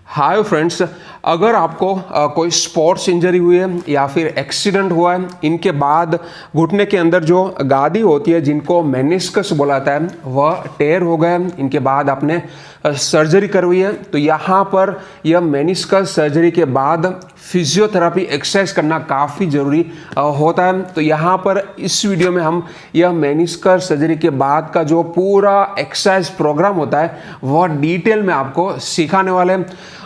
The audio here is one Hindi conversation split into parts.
हाय फ्रेंड्स, अगर आपको कोई स्पोर्ट्स इंजरी हुई है या फिर एक्सीडेंट हुआ है, इनके बाद घुटने के अंदर जो गादी होती है जिनको मेनिस्कस बोलाता है वह टेयर हो गया है, इनके बाद आपने सर्जरी करवाई है, तो यहाँ पर यह मेनिस्कस सर्जरी के बाद फिजियोथेरेपी एक्सरसाइज करना काफ़ी ज़रूरी होता है। तो यहाँ पर इस वीडियो में हम यह मेनिस्कस सर्जरी के बाद का जो पूरा एक्सरसाइज प्रोग्राम होता है वह डिटेल में आपको सिखाने वाले हैं।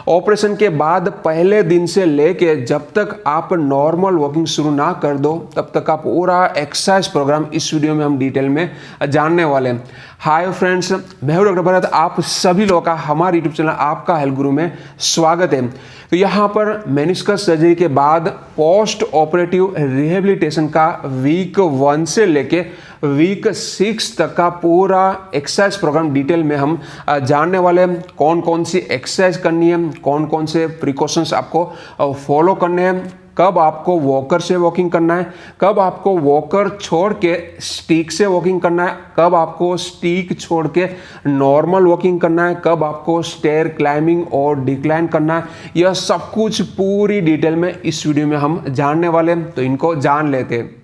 ऑपरेशन के बाद पहले दिन से लेके जब तक आप नॉर्मल वॉकिंग शुरू ना कर दो तब तक आप पूरा एक्सरसाइज प्रोग्राम इस वीडियो में हम डिटेल में जानने वाले हैं। हाय फ्रेंड्स, मैं हूं डॉक्टर भरत, आप सभी लोगों का हमारे यूट्यूब चैनल आपका हेल्थ गुरु में स्वागत है। तो यहाँ पर मेनिस्कस सर्जरी के बाद पोस्ट ऑपरेटिव रिहेबिलिटेशन का वीक 1 से लेके वीक 6 तक का पूरा एक्सरसाइज प्रोग्राम डिटेल में हम जानने वाले हैं। कौन कौन सी एक्सरसाइज करनी है, कौन कौन से प्रिकॉशंस आपको फॉलो करने हैं, कब आपको वॉकर से वॉकिंग करना है, कब आपको वॉकर छोड़ के स्टिक से वॉकिंग करना है, कब आपको स्टिक छोड़ के नॉर्मल वॉकिंग करना है, कब आपको स्टेयर क्लाइंबिंग और डिक्लाइन करना है, यह सब कुछ पूरी डिटेल में इस वीडियो में हम जानने वाले हैं। तो इनको जान लेते हैं।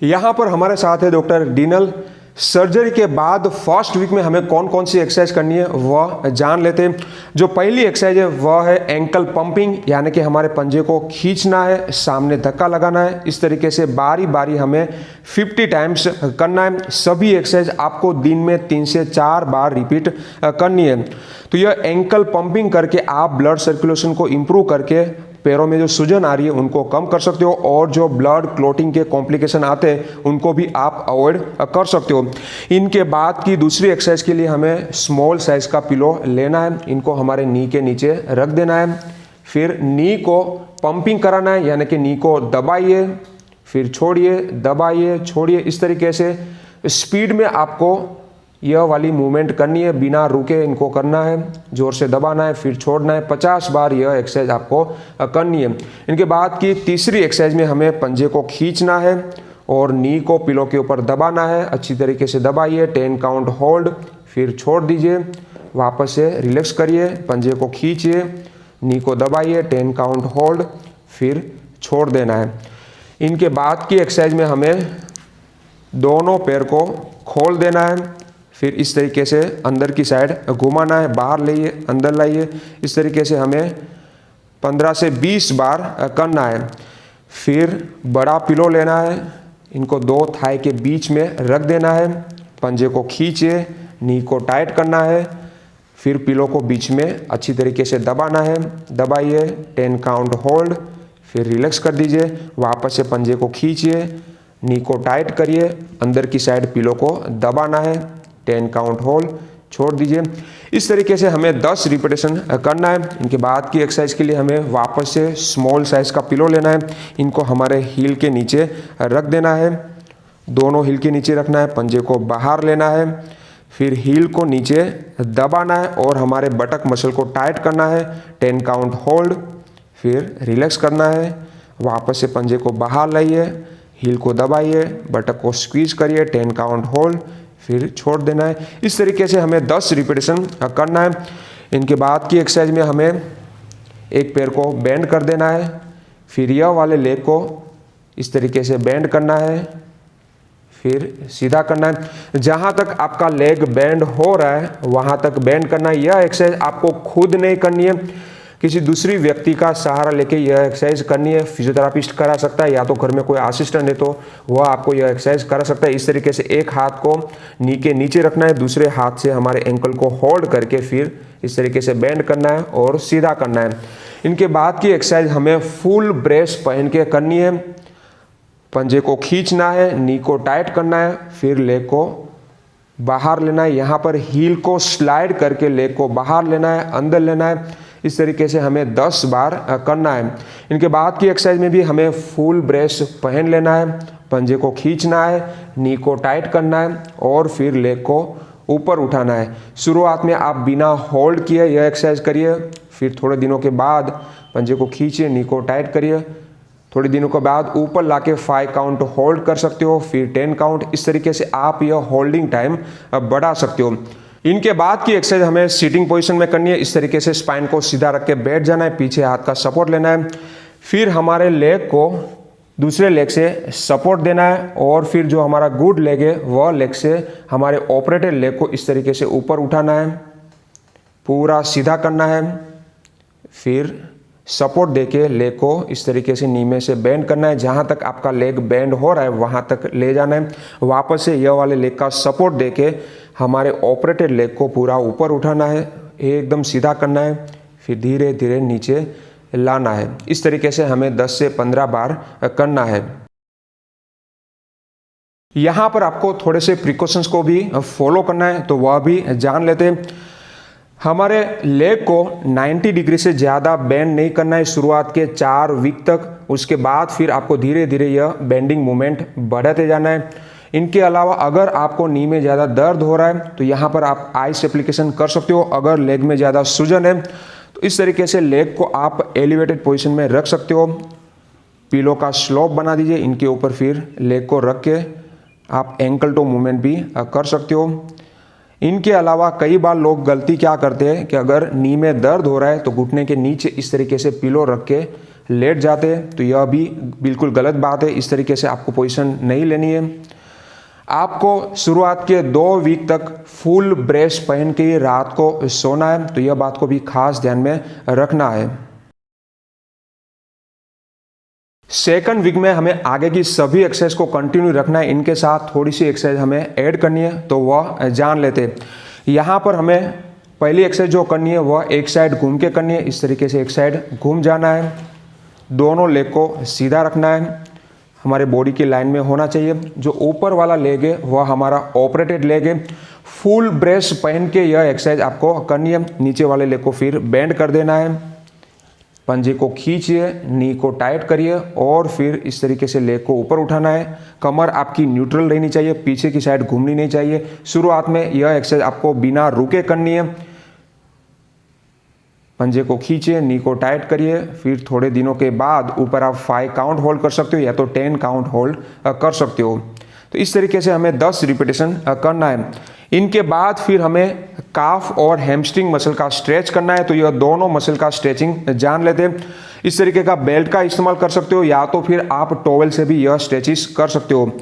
यहाँ पर हमारे साथ है डॉक्टर डिनल। सर्जरी के बाद फर्स्ट वीक में हमें कौन कौन सी एक्सरसाइज करनी है वह जान लेते हैं। जो पहली एक्सरसाइज है वह है एंकल पंपिंग, यानी कि हमारे पंजे को खींचना है, सामने धक्का लगाना है। इस तरीके से बारी बारी हमें 50 टाइम्स करना है। सभी एक्सरसाइज आपको दिन में 3 से 4 बार रिपीट करनी है। तो यह एंकल पंपिंग करके आप ब्लड सर्कुलेशन को इम्प्रूव करके पैरों में जो सूजन आ रही है उनको कम कर सकते हो, और जो ब्लड क्लॉटिंग के कॉम्प्लिकेशन आते हैं उनको भी आप अवॉइड कर सकते हो। इनके बाद की दूसरी एक्सरसाइज के लिए हमें स्मॉल साइज का पिलो लेना है, इनको हमारे नी के नीचे रख देना है। फिर नी को पंपिंग कराना है, यानी कि नी को दबाइए, फिर छोड़िए, दबाइए, छोड़िए। इस तरीके से स्पीड में आपको यह वाली मूवमेंट करनी है, बिना रुके इनको करना है, जोर से दबाना है, फिर छोड़ना है। 50 बार यह एक्सरसाइज आपको करनी है। इनके बाद की तीसरी एक्सरसाइज में हमें पंजे को खींचना है और नी को पिलो के ऊपर दबाना है। अच्छी तरीके से दबाइए, 10 काउंट होल्ड, फिर छोड़ दीजिए, वापस से रिलैक्स करिए, पंजे को खींचिए, नी को दबाइए, 10 काउंट होल्ड, फिर छोड़ देना है। इनके बाद की एक्सरसाइज में हमें दोनों पैर को खोल देना है, फिर इस तरीके से अंदर की साइड घुमाना है, बाहर लाइए, अंदर लाइए। इस तरीके से हमें 15 से 20 बार करना है। फिर बड़ा पिलो लेना है, इनको 2 थाई के बीच में रख देना है, पंजे को खींचिए, नी को टाइट करना है, फिर पिलो को बीच में अच्छी तरीके से दबाना है, दबाइए, 10 काउंट होल्ड, फिर रिलैक्स कर दीजिए, वापस से पंजे को खींचिए, नी को टाइट करिए, अंदर की साइड पिलो को दबाना है, 10 काउंट होल्ड, छोड़ दीजिए। इस तरीके से हमें 10 रिपीटेशन करना है। इनके बाद की एक्सरसाइज के लिए हमें वापस से स्मॉल साइज का पिलो लेना है, इनको हमारे हील के नीचे रख देना है, दोनों हील के नीचे रखना है, पंजे को बाहर लेना है, फिर हील को नीचे दबाना है और हमारे बटक मसल को टाइट करना है, 10 काउंट होल्ड, फिर रिलैक्स करना है, वापस से पंजे को बाहर लाइए, हील को दबाइए, बटक को स्क्वीज करिए, 10 काउंट होल्ड, फिर छोड़ देना है। इस तरीके से हमें 10 रिपीटेशन करना है। इनके बाद की एक्सरसाइज में हमें एक पैर को बेंड कर देना है, फिर यह वाले लेग को इस तरीके से बेंड करना है, फिर सीधा करना है। जहाँ तक आपका लेग बेंड हो रहा है वहाँ तक बेंड करना है। यह एक्सरसाइज आपको खुद नहीं करनी है, किसी दूसरी व्यक्ति का सहारा लेके यह एक्सरसाइज करनी है। फिजियोथेरापिस्ट करा सकता है, या तो घर में कोई असिस्टेंट है तो वह आपको यह एक्सरसाइज करा सकता है। इस तरीके से एक हाथ को नी के नीचे रखना है, दूसरे हाथ से हमारे एंकल को होल्ड करके फिर इस तरीके से बेंड करना है और सीधा करना है। इनके बाद की एक्सरसाइज हमें फुल ब्रेस पहन के करनी है, पंजे को खींचना है, नी को टाइट करना है, फिर लेग को बाहर लेना है, यहाँ पर हील को स्लाइड करके लेग को बाहर लेना है, अंदर लेना है। इस तरीके से हमें 10 बार करना है। इनके बाद की एक्सरसाइज में भी हमें फुल ब्रेस पहन लेना है, पंजे को खींचना है, नी को टाइट करना है और फिर लेग को ऊपर उठाना है। शुरुआत में आप बिना होल्ड किए यह एक्सरसाइज करिए, फिर थोड़े दिनों के बाद पंजे को खींचिए, नी को टाइट करिए, थोड़ी दिनों के बाद ऊपर लाके 5 काउंट होल्ड कर सकते हो, फिर 10 काउंट। इस तरीके से आप यह होल्डिंग टाइम बढ़ा सकते हो। इनके बाद की एक्सरसाइज हमें सीटिंग पोजीशन में करनी है। इस तरीके से स्पाइन को सीधा रख के बैठ जाना है, पीछे हाथ का सपोर्ट लेना है, फिर हमारे लेग को दूसरे लेग से सपोर्ट देना है और फिर जो हमारा गुड लेग है वह लेग से हमारे ऑपरेटेड लेग को इस तरीके से ऊपर उठाना है, पूरा सीधा करना है, फिर सपोर्ट देके लेग को इस तरीके से नीचे से बेंड करना है। जहाँ तक आपका लेग बेंड हो रहा है वहाँ तक ले जाना है। वापस से यह वाले लेग का सपोर्ट देके हमारे ऑपरेटेड लेग को पूरा ऊपर उठाना है, एकदम सीधा करना है, फिर धीरे धीरे नीचे लाना है। इस तरीके से हमें 10 से 15 बार करना है। यहाँ पर आपको थोड़े से प्रिकॉशंस को भी फॉलो करना है, तो वह भी जान लेते हैं। हमारे लेग को 90 डिग्री से ज़्यादा बेंड नहीं करना है शुरुआत के 4 वीक तक। उसके बाद फिर आपको धीरे धीरे यह बेंडिंग मूवमेंट बढ़ाते जाना है। इनके अलावा अगर आपको नी में ज़्यादा दर्द हो रहा है तो यहाँ पर आप आइस एप्लीकेशन कर सकते हो। अगर लेग में ज़्यादा सूजन है तो इस तरीके से लेग को आप एलिवेटेड पोजीशन में रख सकते हो। पीलो का स्लोप बना दीजिए, इनके ऊपर फिर लेग को रख के आप एंकल टो मूवमेंट भी कर सकते हो। इनके अलावा कई बार लोग गलती क्या करते हैं कि अगर नी में दर्द हो रहा है तो घुटने के नीचे इस तरीके से पिलो रख के लेट जाते हैं, तो यह भी बिल्कुल गलत बात है। इस तरीके से आपको पोजीशन नहीं लेनी है। आपको शुरुआत के 2 वीक तक फुल ब्रेस पहन के ही रात को सोना है, तो यह बात को भी खास ध्यान में रखना है। सेकंड वीक में हमें आगे की सभी एक्सरसाइज को कंटिन्यू रखना है। इनके साथ थोड़ी सी एक्सरसाइज हमें ऐड करनी है, तो वह जान लेते हैं। यहाँ पर हमें पहली एक्सरसाइज जो करनी है वह एक साइड घूम के करनी है। इस तरीके से एक साइड घूम जाना है, दोनों लेग को सीधा रखना है, हमारे बॉडी की लाइन में होना चाहिए। जो ऊपर वाला लेग है वह हमारा ऑपरेटेड लेग है। फुल ब्रेस पहन के यह एक्सरसाइज आपको करनी है। नीचे वाले लेग को फिर बेंड कर देना है, पंजे को खींचिए, नी को टाइट करिए और फिर इस तरीके से लेग को ऊपर उठाना है। कमर आपकी न्यूट्रल रहनी चाहिए, पीछे की साइड घूमनी नहीं चाहिए। शुरुआत में यह एक्सरसाइज आपको बिना रुके करनी है। पंजे को खींचिए, नी को टाइट करिए, फिर थोड़े दिनों के बाद ऊपर आप 5 काउंट होल्ड कर सकते हो या तो 10 काउंट होल्ड कर सकते हो। तो इस तरीके से हमें 10 रिपीटेशन करना है। इनके बाद फिर हमें काफ और हैमस्ट्रिंग मसल का स्ट्रेच करना है, तो यह दोनों मसल का स्ट्रेचिंग जान लेते हैं। इस तरीके का बेल्ट का इस्तेमाल कर सकते हो या तो फिर आप टॉवेल से भी यह स्ट्रेचिस कर सकते हो।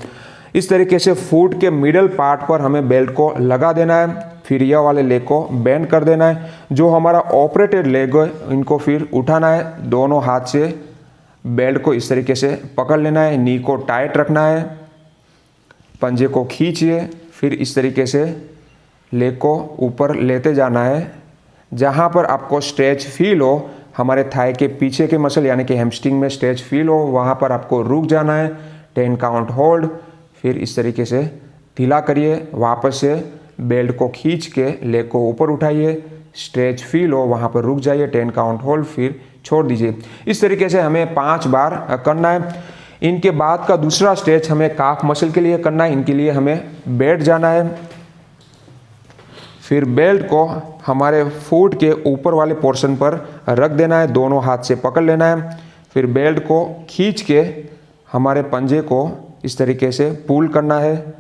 इस तरीके से फुट के मिडल पार्ट पर हमें बेल्ट को लगा देना है, फिर यह वाले लेग को बेंड कर देना है। जो हमारा ऑपरेटेड लेग है इनको फिर उठाना है, दोनों हाथ से बेल्ट को इस तरीके से पकड़ लेना है, नी को टाइट रखना है, पंजे को खींचिए, फिर इस तरीके से लेग को ऊपर लेते जाना है। जहाँ पर आपको स्ट्रेच फील हो, हमारे थाई के पीछे के मसल यानी कि हैमस्ट्रिंग में स्ट्रेच फील हो, वहाँ पर आपको रुक जाना है। 10 काउंट होल्ड, फिर इस तरीके से ढीला करिए, वापस से बेल्ट को खींच के लेग को ऊपर उठाइए, स्ट्रेच फील हो वहाँ पर रुक जाइए, 10 काउंट होल्ड, फिर छोड़ दीजिए। इस तरीके से हमें 5 बार करना है। इनके बाद का दूसरा स्ट्रेच हमें काफ मसल के लिए करना है। इनके लिए हमें बैठ जाना है, फिर बेल्ट को हमारे फुट के ऊपर वाले पोर्शन पर रख देना है, दोनों हाथ से पकड़ लेना है, फिर बेल्ट को खींच के हमारे पंजे को इस तरीके से पुल करना है।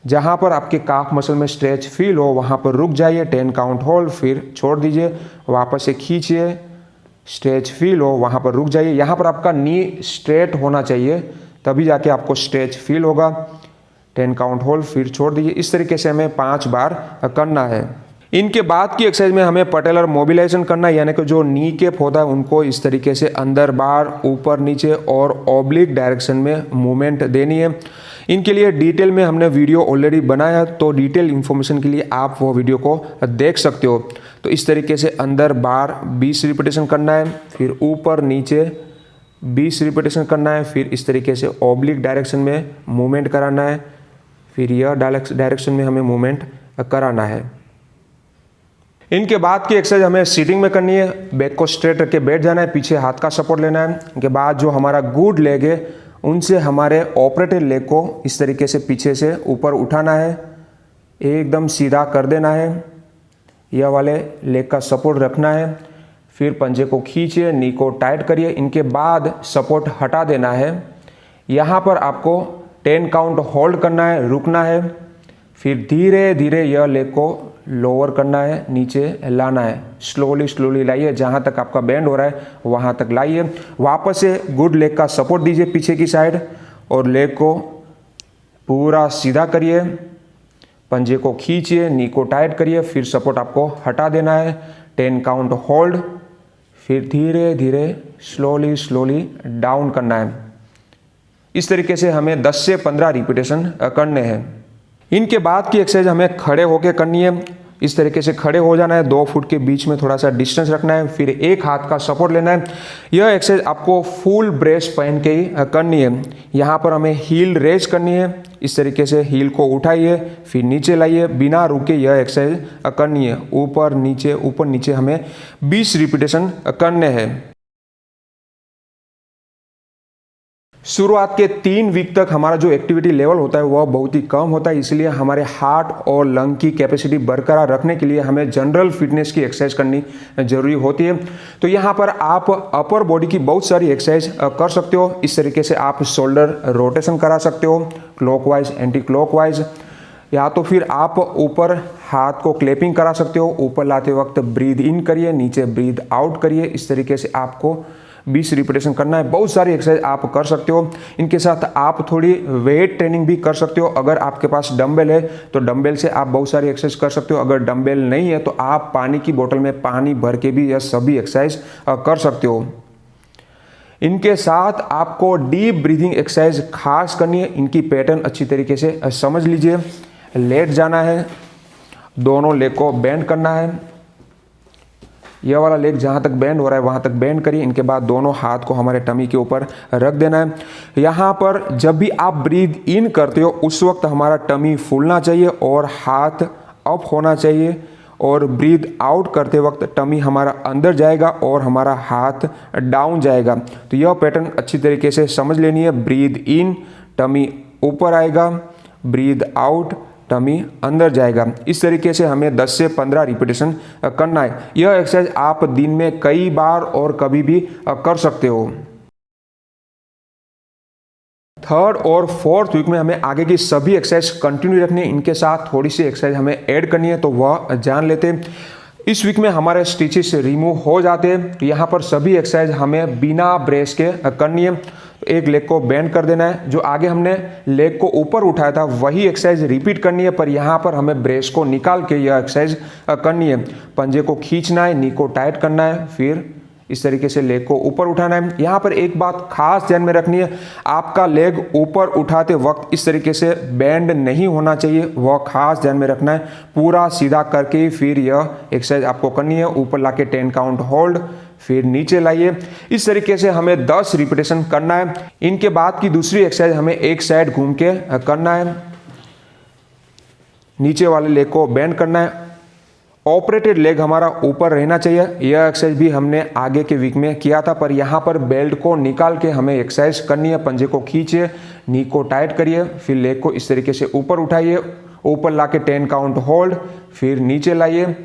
जहाँ पर आपके काफ मसल में स्ट्रेच फील हो वहाँ पर रुक जाइए, 10 काउंट होल्ड, फिर छोड़ दीजिए, वापस से खींचिए, स्ट्रेच फील हो वहाँ पर रुक जाइए। यहाँ पर आपका नी स्ट्रेट होना चाहिए, तभी जाके आपको स्ट्रेच फील होगा। 10 काउंट होल्ड, फिर छोड़ दीजिए। इस तरीके से हमें 5 बार करना है। इनके बाद की एक्सरसाइज में हमें पटेलर मोबिलाइजेशन करना है, यानी कि जो नी कैप होता है उनको इस तरीके से अंदर बाहर, ऊपर नीचे और ऑब्लिक डायरेक्शन में मूवमेंट देनी है। इनके लिए डिटेल में हमने वीडियो ऑलरेडी बनाया, तो डिटेल इन्फॉर्मेशन के लिए आप वो वीडियो को देख सकते हो। तो इस तरीके से अंदर बाहर 20 रिपीटेशन करना है, फिर ऊपर नीचे 20 रिपीटेशन करना है, फिर इस तरीके से ऑब्लिक डायरेक्शन में मूवमेंट कराना है, फिर यह डायरेक्शन में हमें मूवमेंट कराना है। इनके बाद की एक्सरसाइज हमें सीटिंग में करनी है। बैक को स्ट्रेट रख के बैठ जाना है, पीछे हाथ का सपोर्ट लेना है। इनके बाद जो हमारा गुड लेग है उनसे हमारे ऑपरेटेड लेग को इस तरीके से पीछे से ऊपर उठाना है, एकदम सीधा कर देना है। यह वाले लेग का सपोर्ट रखना है, फिर पंजे को खींचिए, नी को टाइट करिए। इनके बाद सपोर्ट हटा देना है। यहाँ पर आपको 10 काउंट होल्ड करना है, रुकना है, फिर धीरे धीरे यह लेग को लोअर करना है, नीचे लाना है, स्लोली स्लोली लाइए, जहाँ तक आपका बेंड हो रहा है वहाँ तक लाइए। वापस से गुड लेग का सपोर्ट दीजिए पीछे की साइड और लेग को पूरा सीधा करिए, पंजे को खींचिए, नी को टाइट करिए, फिर सपोर्ट आपको हटा देना है, 10 काउंट होल्ड, फिर धीरे धीरे स्लोली स्लोली डाउन करना है। इस तरीके से हमें 10 से 15 रिपीटेशन करने हैं। इनके बाद की एक्सरसाइज हमें खड़े होकर करनी है। इस तरीके से खड़े हो जाना है, 2 फुट के बीच में थोड़ा सा डिस्टेंस रखना है, फिर एक हाथ का सपोर्ट लेना है। यह एक्सरसाइज आपको फुल ब्रेस पहन के ही करनी है। यहाँ पर हमें हील रेज करनी है। इस तरीके से हील को उठाइए, फिर नीचे लाइए, बिना रुके यह एक्सरसाइज करनी है। ऊपर नीचे हमें 20 रिपीटेशन करने हैं। शुरुआत के 3 वीक तक हमारा जो एक्टिविटी लेवल होता है वह बहुत ही कम होता है, इसलिए हमारे हार्ट और लंग की कैपेसिटी बरकरार रखने के लिए हमें जनरल फिटनेस की एक्सरसाइज करनी जरूरी होती है। तो यहाँ पर आप अपर बॉडी की बहुत सारी एक्सरसाइज कर सकते हो। इस तरीके से आप शोल्डर रोटेशन करा सकते हो, क्लॉकवाइज एंटी क्लॉकवाइज, या तो फिर आप ऊपर हाथ को क्लैपिंग करा सकते हो। ऊपर लाते वक्त ब्रीद इन करिए, नीचे ब्रीद आउट करिए। इस तरीके से आपको 20 रिपीटेशन करना है। बहुत सारी एक्सरसाइज आप कर सकते हो। इनके साथ आप थोड़ी वेट ट्रेनिंग भी कर सकते हो। अगर आपके पास डंबल है तो डंबल से आप बहुत सारी एक्सरसाइज कर सकते हो। अगर डंबल नहीं है तो आप पानी की बोतल में पानी भर के भी यह सभी एक्सरसाइज कर सकते हो। इनके साथ आपको डीप ब्रीदिंग एक्सरसाइज खास करनी है। इनकी पैटर्न अच्छी तरीके से समझ लीजिए। लेट जाना है, दोनों लेग को बेंड करना है। यह वाला लेग जहाँ तक बेंड हो रहा है वहाँ तक बेंड करिए। इनके बाद दोनों हाथ को हमारे टमी के ऊपर रख देना है। यहाँ पर जब भी आप ब्रीद इन करते हो उस वक्त हमारा टमी फूलना चाहिए और हाथ अप होना चाहिए, और ब्रीद आउट करते वक्त टमी हमारा अंदर जाएगा और हमारा हाथ डाउन जाएगा। तो यह पैटर्न अच्छी तरीके से समझ लेनी है। ब्रीद इन, टमी ऊपर आएगा, ब्रीद आउट, टमी अंदर जाएगा। इस तरीके से हमें 10 से 15 रिपीटेशन करना है। यह एक्सरसाइज आप दिन में कई बार और कभी भी कर सकते हो। 3rd और 4th वीक में हमें आगे की सभी एक्सरसाइज कंटिन्यू रखनी है। इनके साथ थोड़ी सी एक्सरसाइज हमें ऐड करनी है, तो वह जान लेते हैं। इस वीक में हमारे स्टिचेस रिमूव हो जाते हैं। तो यहाँ पर सभी एक्सरसाइज हमें बिना ब्रेस के करनी है। एक लेग को बेंड कर देना है। जो आगे हमने लेग को ऊपर उठाया था वही एक्सरसाइज रिपीट करनी है, पर यहाँ पर हमें ब्रेस को निकाल के यह एक्सरसाइज करनी है। पंजे को खींचना है, नी को टाइट करना है, फिर इस तरीके से लेग को ऊपर उठाना है। यहाँ पर एक बात खास ध्यान में रखनी है, आपका लेग ऊपर उठाते वक्त इस तरीके से बेंड नहीं होना चाहिए, वह खास ध्यान में रखना है। पूरा सीधा करके फिर यह एक्सरसाइज आपको करनी है। ऊपर लाके 10 काउंट होल्ड, फिर नीचे लाइए। इस तरीके से हमें 10 रिपीटेशन करना है। इनके बाद की दूसरी एक्सरसाइज हमें एक साइड घूम के करना है। नीचे वाले लेग को बेंड करना है। ऑपरेटेड लेग हमारा ऊपर रहना चाहिए। यह एक्सरसाइज भी हमने आगे के वीक में किया था, पर यहाँ पर बेल्ट को निकाल के हमें एक्सरसाइज करनी है। पंजे को खींचिए, नी को टाइट करिए, फिर लेग को इस तरीके से ऊपर उठाइए, ऊपर लाके 10 काउंट होल्ड, फिर नीचे लाइए।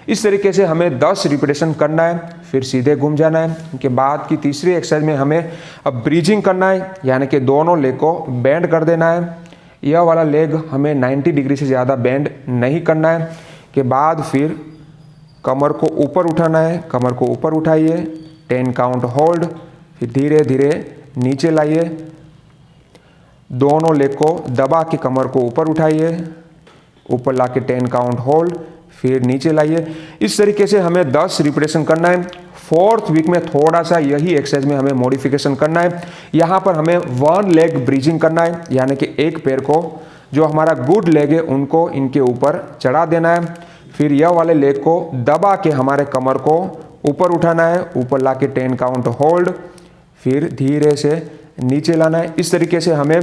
इस तरीके से हमें 10 रिपीटेशन करना है, फिर सीधे घूम जाना है। इनके बाद की तीसरी एक्सरसाइज में हमें अब ब्रीजिंग करना है, यानी कि दोनों लेग को बेंड कर देना है। यह वाला लेग हमें 90 डिग्री से ज़्यादा बेंड नहीं करना है। के बाद फिर कमर को ऊपर उठाना है, कमर को ऊपर उठाइए, 10 काउंट होल्ड, फिर धीरे धीरे नीचे लाइए। दोनों लेग को दबा के कमर को ऊपर उठाइए, ऊपर लाके 10 काउंट होल्ड, फिर नीचे लाइए। इस तरीके से हमें 10 रिपीटेशन करना है। 4th वीक में थोड़ा सा यही एक्सरसाइज में हमें मॉडिफिकेशन करना है। यहाँ पर हमें 1 लेग ब्रीजिंग करना है, यानी कि एक पैर को जो हमारा गुड लेग है उनको इनके ऊपर चढ़ा देना है। फिर यह वाले लेग को दबा के हमारे कमर को ऊपर उठाना है, ऊपर लाके 10 काउंट होल्ड, फिर धीरे से नीचे लाना है। इस तरीके से हमें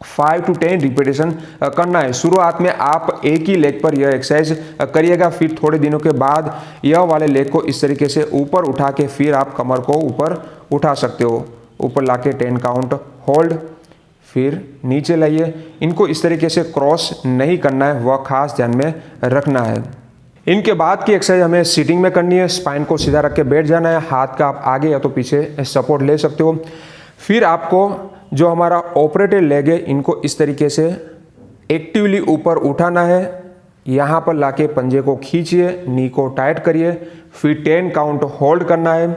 5 to 10 रिपीटेशन करना है। शुरुआत में आप एक ही लेग पर यह एक्सरसाइज करिएगा, फिर थोड़े दिनों के बाद यह वाले लेग को इस तरीके से ऊपर उठा के फिर आप कमर को ऊपर उठा सकते हो। ऊपर लाके 10 काउंट होल्ड, फिर नीचे लाइए। इनको इस तरीके से क्रॉस नहीं करना है, वह खास ध्यान में रखना है। इनके बाद की एक्सरसाइज हमें सीटिंग में करनी है। स्पाइन को सीधा रख के बैठ जाना है। हाथ का आप आगे या तो पीछे सपोर्ट ले सकते हो। फिर आपको जो हमारा ऑपरेटेड लेग है इनको इस तरीके से एक्टिवली ऊपर उठाना है। यहाँ पर लाके पंजे को खींचिए, नी को टाइट करिए, फिर 10 काउंट होल्ड करना है,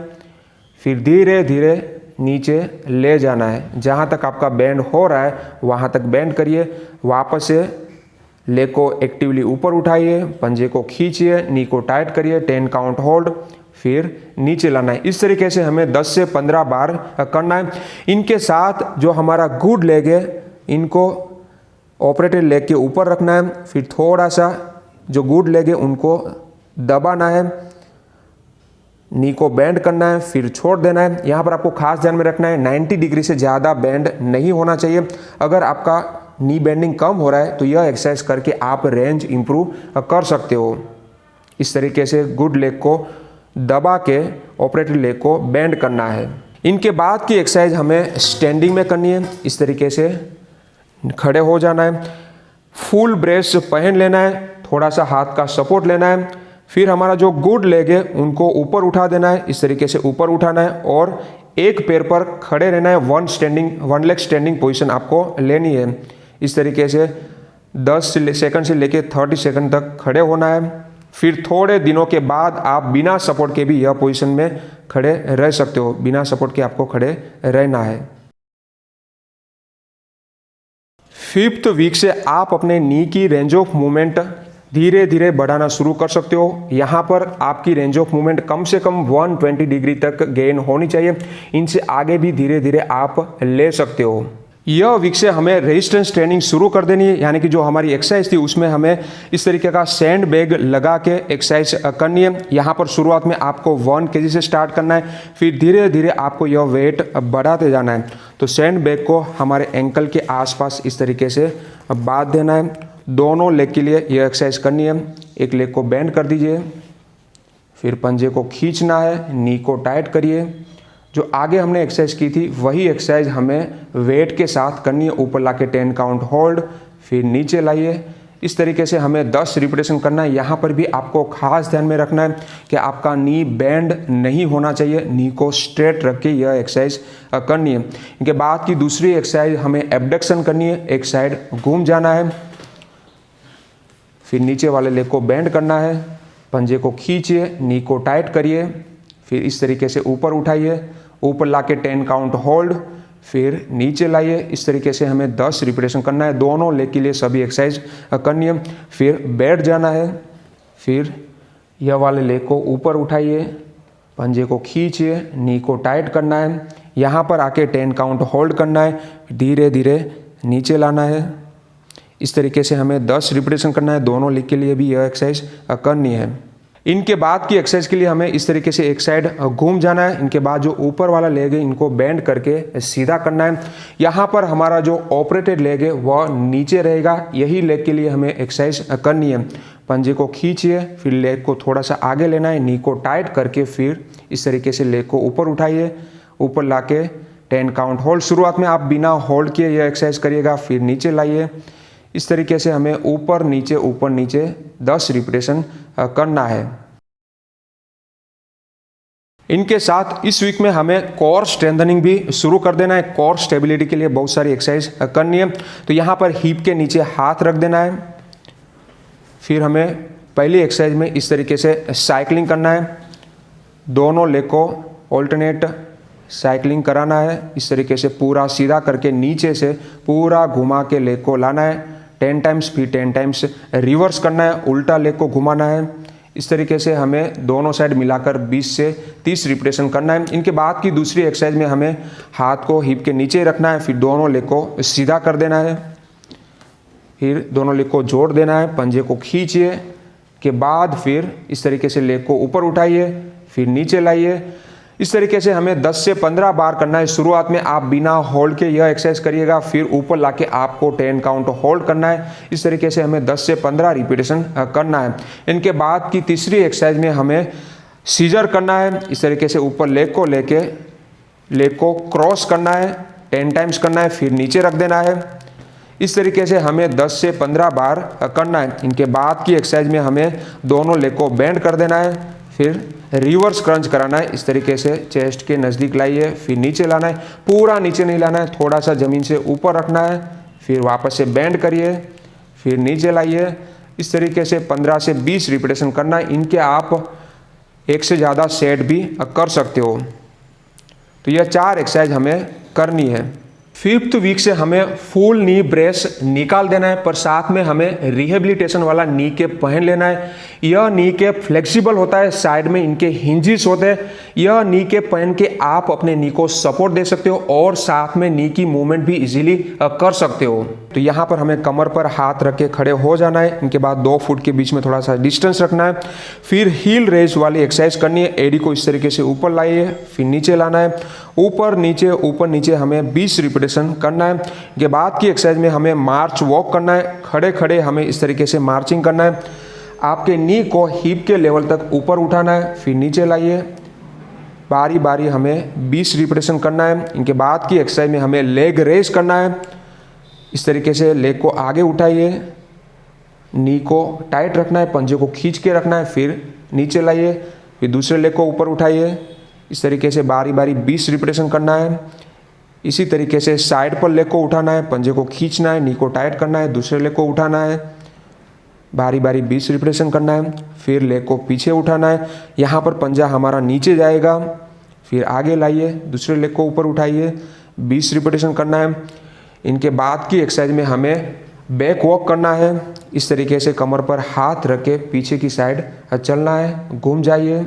फिर धीरे धीरे नीचे ले जाना है। जहाँ तक आपका बेंड हो रहा है वहाँ तक बेंड करिए, वापस से लेग को एक्टिवली ऊपर उठाइए, पंजे को खींचिए, नी को टाइट करिए, 10 काउंट होल्ड, फिर नीचे लाना है। इस तरीके से हमें 10 से 15 बार करना है। इनके साथ जो हमारा गुड लेग है इनको ऑपरेटेड लेग के ऊपर रखना है, फिर थोड़ा सा जो गुड लेग है उनको दबाना है, नी को बेंड करना है, फिर छोड़ देना है। यहाँ पर आपको खास ध्यान में रखना है 90 डिग्री से ज़्यादा बेंड नहीं होना चाहिए। अगर आपका नी बेंडिंग कम हो रहा है तो यह एक्सरसाइज करके आप रेंज इंप्रूव कर सकते हो। इस तरीके से गुड लेग को दबा के ऑपरेटेड लेग को बेंड करना है। इनके बाद की एक्सरसाइज हमें स्टैंडिंग में करनी है। इस तरीके से खड़े हो जाना है, फुल ब्रेस पहन लेना है, थोड़ा सा हाथ का सपोर्ट लेना है, फिर हमारा जो गुड लेग है उनको ऊपर उठा देना है। इस तरीके से ऊपर उठाना है और एक पैर पर खड़े रहना है। वन लेग स्टैंडिंग पोजीशन आपको लेनी है। इस तरीके से 10 सेकंड से लेकर 30 सेकंड तक खड़े होना है। फिर थोड़े दिनों के बाद आप बिना सपोर्ट के भी यह पोजीशन में खड़े रह सकते हो। बिना सपोर्ट के आपको खड़े रहना है। 5th वीक से आप अपने नी की रेंज ऑफ मूवमेंट धीरे धीरे बढ़ाना शुरू कर सकते हो। यहाँ पर आपकी रेंज ऑफ मूवमेंट कम से कम 120 डिग्री तक गेन होनी चाहिए। इनसे आगे भी धीरे धीरे आप ले सकते हो। यह वीक से हमें रेजिस्टेंस ट्रेनिंग शुरू कर देनी है, यानी कि जो हमारी एक्सरसाइज थी उसमें हमें इस तरीके का सैंड बैग लगा के एक्सरसाइज करनी है। यहाँ पर शुरुआत में आपको 1 kg से स्टार्ट करना है, फिर धीरे धीरे आपको यह वेट बढ़ाते जाना है। तो सैंड बैग को हमारे एंकल के आसपास इस तरीके से बांध देना है। दोनों लेग के लिए यह एक्सरसाइज करनी है। एक लेग को बेंड कर दीजिए, फिर पंजे को खींचना है, नी को टाइट करिए। जो आगे हमने एक्सरसाइज की थी वही एक्सरसाइज हमें वेट के साथ करनी है। ऊपर लाके 10 काउंट होल्ड, फिर नीचे लाइए। इस तरीके से हमें 10 रिपीटेशन करना है। यहाँ पर भी आपको खास ध्यान में रखना है कि आपका नी बेंड नहीं होना चाहिए। नी को स्ट्रेट रख के यह एक्सरसाइज करनी है। इनके बाद की दूसरी एक्सरसाइज हमें एबडक्शन करनी है। एक साइड घूम जाना है, फिर नीचे वाले लेग को बेंड करना है, पंजे को खींचिए, नी को टाइट करिए, फिर इस तरीके से ऊपर उठाइए, ऊपर लाके 10 काउंट होल्ड, फिर नीचे लाइए। इस तरीके से हमें 10 रिपीटेशन करना है। दोनों लेग के लिए सभी एक्सरसाइज करनी है। फिर बैठ जाना है, फिर यह वाले लेग को ऊपर उठाइए, पंजे को खींचिए, नी को टाइट करना है। यहाँ पर आके 10 काउंट होल्ड करना है, धीरे धीरे नीचे लाना है। इस तरीके से हमें 10 रिपीटेशन करना है। दोनों लेग के लिए भी यह एक्सरसाइज करनी है। इनके बाद की एक्सरसाइज के लिए हमें इस तरीके से एक साइड घूम जाना है। इनके बाद जो ऊपर वाला लेग है इनको बेंड करके सीधा करना है। यहाँ पर हमारा जो ऑपरेटेड लेग है वह नीचे रहेगा। यही लेग के लिए हमें एक्सरसाइज करनी है। पंजे को खींचिए, फिर लेग को थोड़ा सा आगे लेना है, नी को टाइट करके फिर इस तरीके से लेग को ऊपर उठाइए, ऊपर लाके 10 काउंट होल्ड। शुरुआत में आप बिना होल्ड किए यह एक्सरसाइज करिएगा, फिर नीचे लाइए। इस तरीके से हमें ऊपर नीचे 10 रिपीटेशन करना है। इनके साथ इस वीक में हमें कोर स्ट्रेंथनिंग भी शुरू कर देना है। कोर स्टेबिलिटी के लिए बहुत सारी एक्सरसाइज करनी है। तो यहाँ पर हिप के नीचे हाथ रख देना है। फिर हमें पहली एक्सरसाइज में इस तरीके से साइकिलिंग करना है। दोनों लेग को ऑल्टरनेट साइकिलिंग कराना है। इस तरीके से पूरा सीधा करके नीचे से पूरा घुमा के लेग को लाना है 10 टाइम्स, फिर 10 टाइम्स रिवर्स करना है, उल्टा लेग को घुमाना है। इस तरीके से हमें दोनों साइड मिलाकर 20 से 30 रिपीटेशन करना है। इनके बाद की दूसरी एक्सरसाइज में हमें हाथ को हिप के नीचे रखना है, फिर दोनों लेग को सीधा कर देना है, फिर दोनों लेग को जोड़ देना है, पंजे को खींचिए के बाद फिर इस तरीके से लेग को ऊपर उठाइए, फिर नीचे लाइए। इस तरीके से हमें 10 से 15 बार करना है। शुरुआत में आप बिना होल्ड के यह एक्सरसाइज करिएगा, फिर ऊपर लाके आपको 10 काउंट होल्ड करना है। इस तरीके से हमें 10 से 15 रिपीटेशन करना है। इनके बाद की तीसरी एक्सरसाइज में हमें सीजर करना है। इस तरीके से ऊपर लेग को लेके लेग को क्रॉस करना है, 10 टाइम्स करना है, फिर नीचे रख देना है। इस तरीके से हमें 10 से 15 बार करना है। इनके बाद की एक्सरसाइज में हमें दोनों लेग को बेंड कर देना है, फिर रिवर्स क्रंच कराना है। इस तरीके से चेस्ट के नज़दीक लाइए, फिर नीचे लाना है। पूरा नीचे नहीं लाना है, थोड़ा सा ज़मीन से ऊपर रखना है, फिर वापस से बेंड करिए, फिर नीचे लाइए, इस तरीके से 15 से 20 रिपीटेशन करना है। इनके आप एक से ज़्यादा सेट भी कर सकते हो। तो यह 4 एक्सरसाइज हमें करनी है। 5th वीक से हमें फुल नी ब्रेस निकाल देना है, पर साथ में हमें रिहेबिलिटेशन वाला नी कैप पहन लेना है। यह नी कैप फ्लेक्सिबल होता है, साइड में इनके हिंजेस होते हैं। यह नी कैप पहन के आप अपने नी को सपोर्ट दे सकते हो और साथ में नी की मूवमेंट भी इजीली कर सकते हो। तो यहाँ पर हमें कमर पर हाथ रख के खड़े हो जाना है। इनके बाद 2 फुट के बीच में थोड़ा सा डिस्टेंस रखना है। फिर हील रेज वाली एक्सरसाइज करनी है। एडी को इस तरीके से ऊपर लाइए, फिर नीचे लाना है, ऊपर नीचे हमें 20 रिपीटेशन करना है। के बाद की एक्सरसाइज में हमें मार्च वॉक करना है। खड़े खड़े हमें इस तरीके से मार्चिंग करना है। आपके नी को हिप के लेवल तक ऊपर उठाना है, फिर नीचे लाइए। बारी बारी हमें 20 रिपीटेशन करना है। इनके बाद की एक्सरसाइज में हमें लेग रेज करना है। इस तरीके से लेग को आगे उठाइए, नी को टाइट रखना है, पंजे को खींच के रखना है, फिर नीचे लाइए, फिर दूसरे लेग को ऊपर उठाइए। इस तरीके से बारी बारी 20 रिपीटेशन करना है। इसी तरीके से साइड पर लेग को उठाना है, पंजे को खींचना है, नी को टाइट करना है, दूसरे लेग को उठाना है, बारी बारी 20 रिपीटेशन करना है। फिर लेग को पीछे उठाना है, यहाँ पर पंजा हमारा नीचे जाएगा, फिर आगे लाइए, दूसरे लेग को ऊपर उठाइए, 20 रिपीटेशन करना है। इनके बाद की एक्सरसाइज में हमें बैक वॉक करना है। इस तरीके से कमर पर हाथ रख के पीछे की साइड चलना है, घूम जाइए।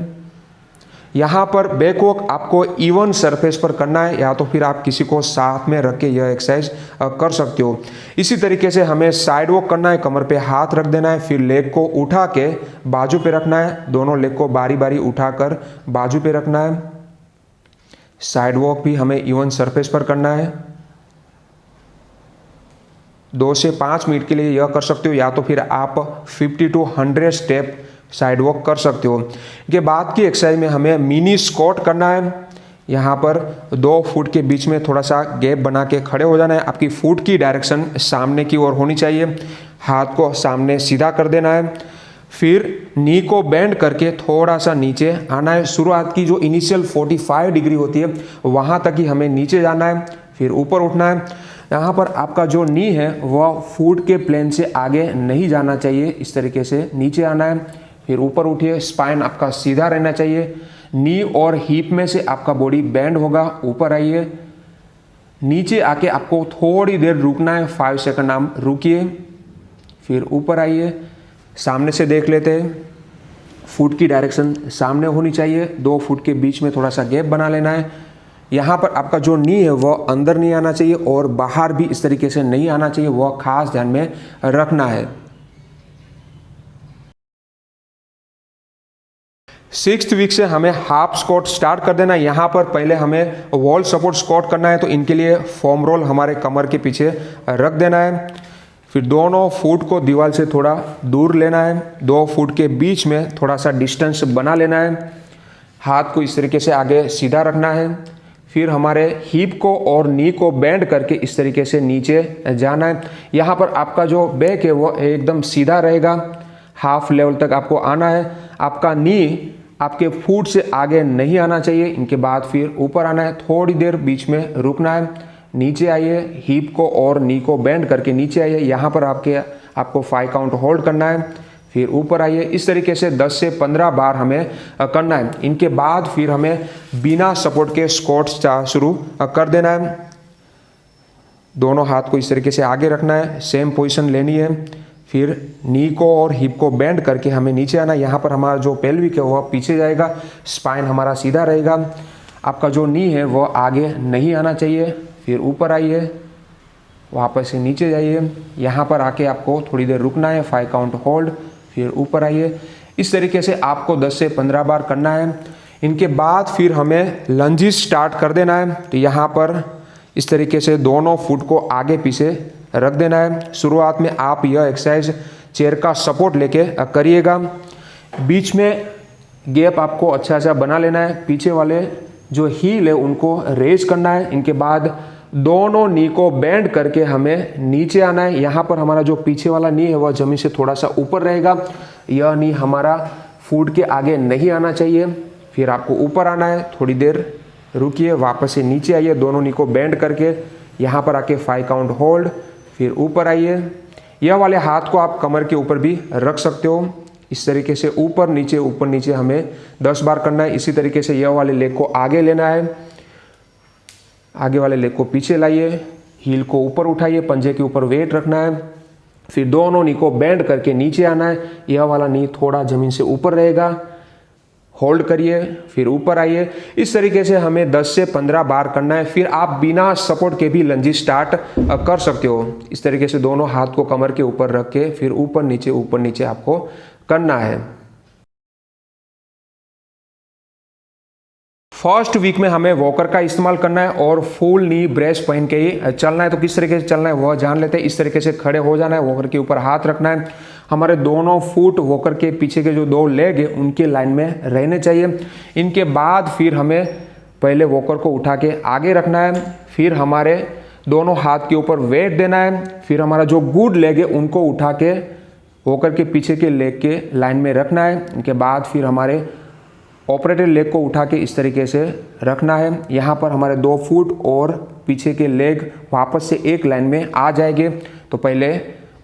यहाँ पर बैक वॉक आपको इवन सरफेस पर करना है, या तो फिर आप किसी को साथ में रख के यह एक्सरसाइज कर सकते हो। इसी तरीके से हमें साइड वॉक करना है, कमर पे हाथ रख देना है, फिर लेग को उठा के बाजू पे रखना है। दोनों लेग को बारी बारी उठाकर बाजू पे रखना है। साइड वॉक भी हमें इवन सरफेस पर करना है। 2 से 5 मिनट के लिए यह कर सकते हो, या तो फिर आप 50 to 100 स्टेप साइड वॉक कर सकते हो। के बाद की एक्सरसाइज में हमें मिनी स्क्वाट करना है। यहाँ पर 2 फुट के बीच में थोड़ा सा गैप बना के खड़े हो जाना है। आपकी फुट की डायरेक्शन सामने की ओर होनी चाहिए, हाथ को सामने सीधा कर देना है। फिर नी को बेंड करके थोड़ा सा नीचे आना है। शुरुआत की जो इनिशियल 45 डिग्री होती है वहाँ तक ही हमें नीचे जाना है, फिर ऊपर उठना है। यहाँ पर आपका जो नी है वह फुट के प्लेन से आगे नहीं जाना चाहिए। इस तरीके से नीचे आना है, फिर ऊपर उठिए। स्पाइन आपका सीधा रहना चाहिए। नी और हिप में से आपका बॉडी बेंड होगा। ऊपर आइए, नीचे आके आपको थोड़ी देर रुकना है, 5 सेकंड आप रुकिए, फिर ऊपर आइए। सामने से देख लेते हैं, फुट की डायरेक्शन सामने होनी चाहिए। 2 फुट के बीच में थोड़ा सा गैप बना लेना है। यहाँ पर आपका जो नी है वह अंदर नहीं आना चाहिए और बाहर भी इस तरीके से नहीं आना चाहिए, वह खास ध्यान में रखना है। 6th वीक से हमें हाफ स्क्वाट स्टार्ट कर देना है। यहाँ पर पहले हमें वॉल सपोर्ट स्क्वाट करना है, तो इनके लिए फोम रोल हमारे कमर के पीछे रख देना है। फिर दोनों फुट को दीवार से थोड़ा दूर लेना है। 2 फुट के बीच में थोड़ा सा डिस्टेंस बना लेना है। हाथ को इस तरीके से आगे सीधा रखना है। फिर हमारे हिप को और नी को बेंड करके इस तरीके से नीचे जाना है। यहाँ पर आपका जो बैक है वो एकदम सीधा रहेगा, हाफ लेवल तक आपको आना है। आपका नी आपके फुट से आगे नहीं आना चाहिए। इनके बाद फिर ऊपर आना है, थोड़ी देर बीच में रुकना है, नीचे आइए, हिप को और नी को बेंड करके नीचे आइए। यहाँ पर आपको 5 काउंट होल्ड करना है, फिर ऊपर आइए। इस तरीके से 10 से 15 बार हमें करना है। इनके बाद फिर हमें बिना सपोर्ट के स्क्वाट्स शुरू कर देना है। दोनों हाथ को इस तरीके से आगे रखना है, सेम पोजीशन लेनी है। फिर नी को और हिप को बेंड करके हमें नीचे आना है। यहाँ पर हमारा जो पेल्विक है वह पीछे जाएगा, स्पाइन हमारा सीधा रहेगा। आपका जो नी है वह आगे नहीं आना चाहिए। फिर ऊपर आइए, वापस से नीचे जाइए। यहाँ पर आके आपको थोड़ी देर रुकना है, 5 काउंट होल्ड, फिर ऊपर आइए। इस तरीके से आपको 10 से 15 बार करना है। इनके बाद फिर हमें लंजिस स्टार्ट कर देना है। तो यहाँ पर इस तरीके से दोनों फुट को आगे पीछे रख देना है। शुरुआत में आप यह एक्सरसाइज चेयर का सपोर्ट लेके करिएगा। बीच में गैप आपको अच्छा बना लेना है। पीछे वाले जो हील है उनको रेज करना है। इनके बाद दोनों नी को बेंड करके हमें नीचे आना है। यहाँ पर हमारा जो पीछे वाला नी है वह जमीन से थोड़ा सा ऊपर रहेगा। यह नी हमारा फुट के आगे नहीं आना चाहिए। फिर आपको ऊपर आना है, थोड़ी देर रुकिए, वापस से नीचे आइए, दोनों नी को बेंड करके यहाँ पर आके 5 काउंट होल्ड, फिर ऊपर आइए। यह वाले हाथ को आप कमर के ऊपर भी रख सकते हो। इस तरीके से ऊपर नीचे हमें 10 बार करना है। इसी तरीके से यह वाले लेग को आगे लेना है, आगे वाले लेग को पीछे लाइए, हील को ऊपर उठाइए, पंजे के ऊपर वेट रखना है, फिर दोनों नी को बेंड करके नीचे आना है। यह वाला नी थोड़ा जमीन से ऊपर रहेगा, होल्ड करिए, फिर ऊपर आइए। इस तरीके से हमें 10 से 15 बार करना है। फिर आप बिना सपोर्ट के भी लंजी स्टार्ट कर सकते हो। इस तरीके से दोनों हाथ को कमर के ऊपर रख के फिर ऊपर नीचे आपको करना है। फर्स्ट वीक में हमें वॉकर का इस्तेमाल करना है और फुल नी ब्रेस पहन के ही चलना है। तो किस तरीके से चलना है वह जान लेते हैं। इस तरीके से खड़े हो जाना है, वॉकर के ऊपर हाथ रखना है, हमारे दोनों फुट वॉकर के पीछे के जो 2 लेग है उनके लाइन में रहने चाहिए। इनके बाद फिर हमें पहले वॉकर को उठा के आगे रखना है, फिर हमारे दोनों हाथ के ऊपर वेट देना है, फिर हमारा जो गुड लेग है उनको उठा के वॉकर के पीछे के लेग के लाइन में रखना है। इनके बाद फिर हमारे ऑपरेटेड लेग को उठा के इस तरीके से रखना है। यहाँ पर हमारे 2 फुट और पीछे के लेग वापस से एक लाइन में आ जाएंगे। तो पहले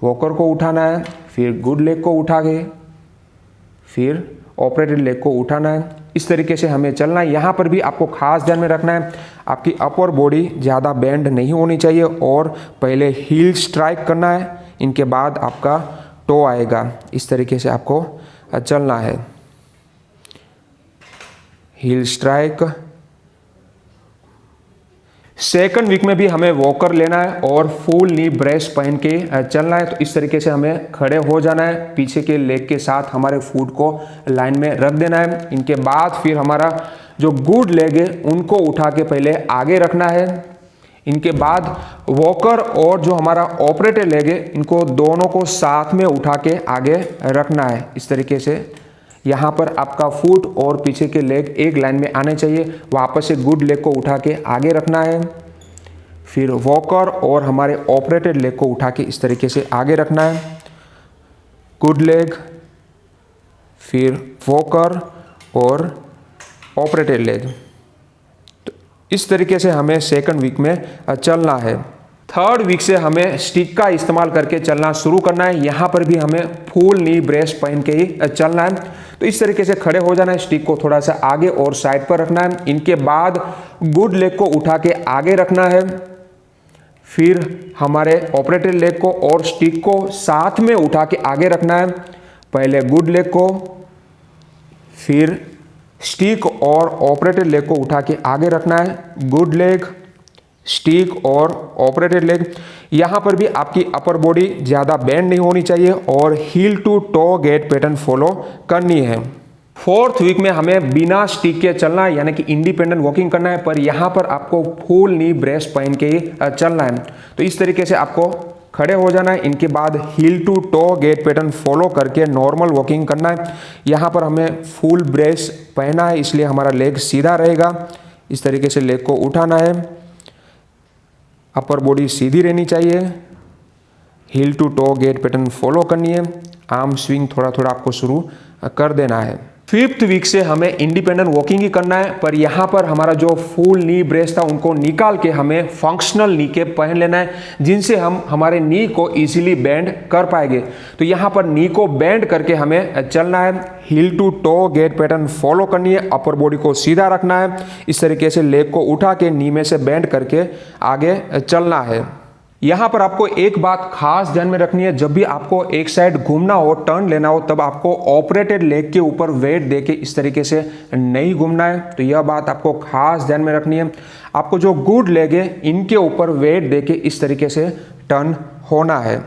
वॉकर को उठाना है, फिर गुड लेग को उठा के फिर ऑपरेटेड लेग को उठाना है। इस तरीके से हमें चलना है। यहाँ पर भी आपको खास ध्यान में रखना है, आपकी अपर बॉडी ज़्यादा बेंड नहीं होनी चाहिए और पहले हील स्ट्राइक करना है, इनके बाद आपका टो आएगा। इस तरीके से आपको चलना है। Heal strike. सेकंड वीक में भी हमें वॉकर लेना है और फुल नी ब्रेस पहन के चलना है। तो इस तरीके से हमें खड़े हो जाना है, पीछे के लेग के साथ हमारे फुट को लाइन में रख देना है। इनके बाद फिर हमारा जो गुड लेग है उनको उठा के पहले आगे रखना है। इनके बाद वॉकर और जो हमारा ऑपरेटेड लेग है इनको दोनों को साथ में उठा के आगे रखना है। इस तरीके से यहाँ पर आपका फुट और पीछे के लेग एक लाइन में आने चाहिए। वापस से गुड लेग को उठा के आगे रखना है, फिर वॉकर और हमारे ऑपरेटेड लेग को उठा के इस तरीके से आगे रखना है। गुड लेग, फिर वॉकर और ऑपरेटेड लेग। तो इस तरीके से हमें सेकंड वीक में चलना है। थर्ड वीक से हमें स्टिक का इस्तेमाल करके चलना शुरू करना है। यहाँ पर भी हमें फुल नी ब्रेस पहन के ही चलना है। तो इस तरीके से खड़े हो जाना है, स्टिक को थोड़ा सा आगे और साइड पर रखना है। इनके बाद गुड लेग को उठा के आगे रखना है, फिर हमारे ऑपरेटेड लेग को और स्टिक को साथ में उठा के आगे रखना है। पहले गुड लेग को, फिर स्टिक और ऑपरेटेड लेग को उठा के आगे रखना है। गुड लेग, स्टिक और ऑपरेटेड लेग। यहाँ पर भी आपकी अपर बॉडी ज़्यादा बेंड नहीं होनी चाहिए और heel to toe gait pattern follow करनी है। फोर्थ वीक में हमें बिना स्टिक के चलना है, यानी कि इंडिपेंडेंट वॉकिंग करना है, पर यहाँ पर आपको फुल नी ब्रेस पहन के ही चलना है। तो इस तरीके से आपको खड़े हो जाना है। इनके बाद heel to toe gait pattern follow करके नॉर्मल वॉकिंग करना है। यहाँ पर हमें फुल ब्रेस पहना है इसलिए हमारा लेग सीधा रहेगा। इस तरीके से लेग को उठाना है, अपर बॉडी सीधी रहनी चाहिए, heel to toe gait pattern follow करनी है, आर्म स्विंग थोड़ा थोड़ा आपको शुरू कर देना है। फिफ्थ वीक से हमें इंडिपेंडेंट वॉकिंग ही करना है, पर यहाँ पर हमारा जो फुल नी ब्रेस था उनको निकाल के हमें फंक्शनल नी कैप पहन लेना है, जिनसे हम हमारे नी को इजीली बेंड कर पाएंगे। तो यहाँ पर नी को बेंड करके हमें चलना है, heel to toe gait pattern follow करनी है, अपर बॉडी को सीधा रखना है। इस तरीके से लेग को उठा के नी में से बेंड करके आगे चलना है। यहाँ पर आपको एक बात खास ध्यान में रखनी है, जब भी आपको एक साइड घूमना हो, टर्न लेना हो, तब आपको ऑपरेटेड लेग के ऊपर वेट देके इस तरीके से नहीं घूमना है। तो यह बात आपको खास ध्यान में रखनी है। आपको जो गुड लेग है इनके ऊपर वेट देके इस तरीके से टर्न होना है।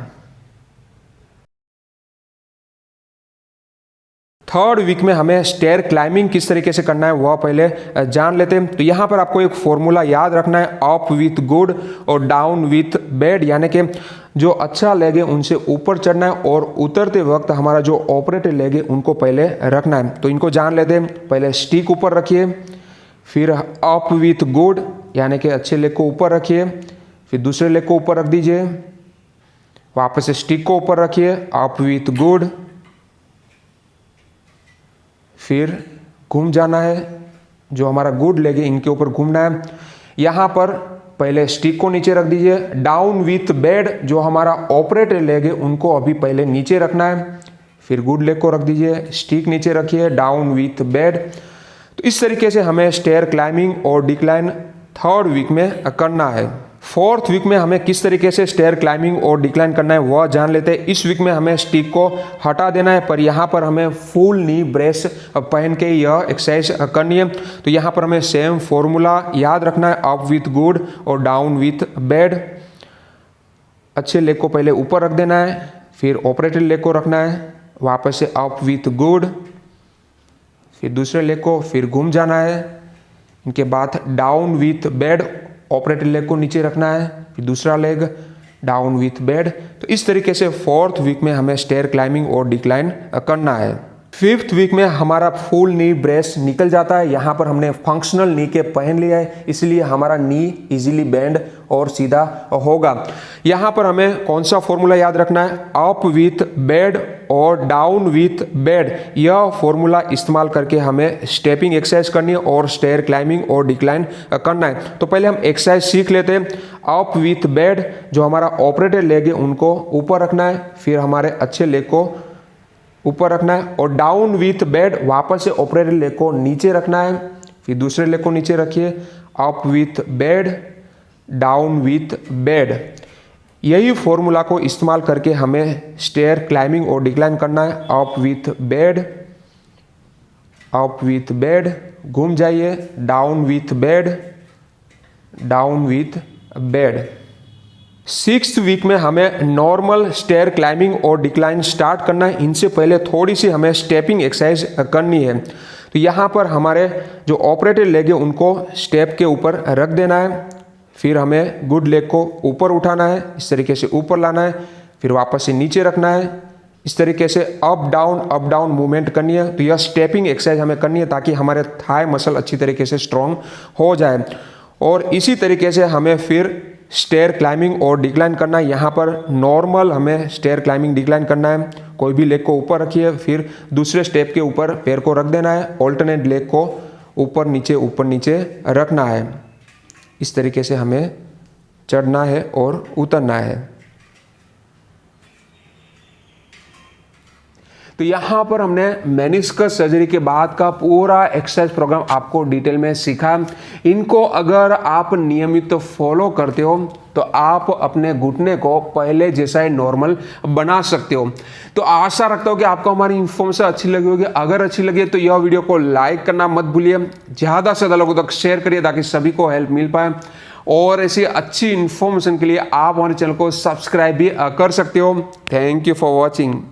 थर्ड वीक में हमें स्टेयर क्लाइंबिंग किस तरीके से करना है वह पहले जान लेते हैं। तो यहाँ पर आपको एक फॉर्मूला याद रखना है, अप विथ गुड और डाउन विथ बैड, यानी कि जो अच्छा लेग है उनसे ऊपर चढ़ना है और उतरते वक्त हमारा जो ऑपरेटेड लेग है उनको पहले रखना है। तो इनको जान लेते हैं। पहले स्टिक ऊपर रखिए, फिर अप विथ गुड यानी कि अच्छे लेग को ऊपर रखिए, फिर दूसरे लेग को ऊपर रख दीजिए, वापस से स्टिक को ऊपर रखिए, अप विथ गुड, फिर घूम जाना है, जो हमारा गुड लेग है इनके ऊपर घूमना है। यहाँ पर पहले स्टिक को नीचे रख दीजिए। डाउन विथ बेड, जो हमारा ऑपरेटर लेग है उनको अभी पहले नीचे रखना है, फिर गुड लेग को रख दीजिए, स्टिक नीचे रखिए, डाउन विथ बेड। तो इस तरीके से हमें स्टेयर क्लाइंबिंग और डिक्लाइन 3rd वीक में करना है। 4th वीक में हमें किस तरीके से स्टेयर क्लाइंबिंग और डिक्लाइन करना है वह जान लेते हैं। इस वीक में हमें स्टिक को हटा देना है, पर यहाँ पर हमें फुल नी ब्रेस पहन के यह एक्सरसाइज करनी है। तो यहाँ पर हमें सेम फॉर्मूला याद रखना है, अप विथ गुड और डाउन विथ बेड। अच्छे लेग को पहले ऊपर रख देना है, फिर ऑपरेटर लेग को रखना है, वापस से अप विथ गुड, फिर दूसरे लेग को फिर घूम जाना है। इनके बाद down with bed, operator leg को नीचे रखना है, फिर दूसरा लेग डाउन विथ बेड। तो इस तरीके से 4th वीक में हमें स्टेयर क्लाइंबिंग और डिक्लाइन करना है। 5th वीक में हमारा फुल नी ब्रेस निकल जाता है। यहाँ पर हमने फंक्शनल नी के पहन लिया है, इसलिए हमारा नी इजीली बेंड और सीधा होगा। यहाँ पर हमें कौन सा फॉर्मूला याद रखना है, अप विथ बेड और डाउन विथ बेड। यह फॉर्मूला इस्तेमाल करके हमें स्टेपिंग एक्सरसाइज करनी है और स्टेयर क्लाइंबिंग और डिक्लाइन करना है। तो पहले हम एक्सरसाइज सीख लेते हैं। अप विथ बेड, जो हमारा ऑपरेटर लेग है उनको ऊपर रखना है, फिर हमारे अच्छे लेग को ऊपर रखना है, और डाउन विथ बेड वापस से ऑपरेटर लेग को नीचे रखना है, फिर दूसरे लेग को नीचे रखिए, up with bed, down with bed. यही फॉर्मूला को इस्तेमाल करके हमें स्टेयर क्लाइंबिंग और डिक्लाइन करना है। Up with bed, up with bed, घूम जाइए, down with bed, down with bed. 6th week में हमें नॉर्मल स्टेयर क्लाइंबिंग और डिक्लाइन स्टार्ट करना है। इनसे पहले थोड़ी सी हमें स्टेपिंग एक्सरसाइज करनी है। तो यहाँ पर हमारे जो ऑपरेटर लेग है उनको स्टेप के ऊपर रख देना है, फिर हमें गुड लेग को ऊपर उठाना है, इस तरीके से ऊपर लाना है, फिर वापस से नीचे रखना है। इस तरीके से अप डाउन मूवमेंट करनी है। तो यह स्टेपिंग एक्सरसाइज हमें करनी है ताकि हमारे थाई मसल अच्छी तरीके से स्ट्रॉन्ग हो जाए। और इसी तरीके से हमें फिर स्टेयर क्लाइंबिंग और डिक्लाइन करना है। यहाँ पर नॉर्मल हमें स्टेयर क्लाइंबिंग डिक्लाइन करना है। कोई भी लेग को ऊपर रखिए, फिर दूसरे स्टेप के ऊपर पैर को रख देना है, ऑल्टरनेट लेग को ऊपर नीचे रखना है। इस तरीके से हमें चढ़ना है और उतरना है। तो यहाँ पर हमने मेनिस्कस सर्जरी के बाद का पूरा एक्सरसाइज प्रोग्राम आपको डिटेल में सीखा। इनको अगर आप नियमित फॉलो करते हो तो आप अपने घुटने को पहले जैसा ही नॉर्मल बना सकते हो। तो आशा रखता हूँ कि आपको हमारी इन्फॉर्मेशन अच्छी लगी होगी। अगर अच्छी लगी तो यह वीडियो को लाइक करना मत भूलिए, ज़्यादा से ज़्यादा लोगों तक शेयर करिए ताकि सभी को हेल्प मिल पाए। और ऐसी अच्छी इन्फॉर्मेशन के लिए आप हमारे चैनल को सब्सक्राइब भी कर सकते हो। Thank you for watching.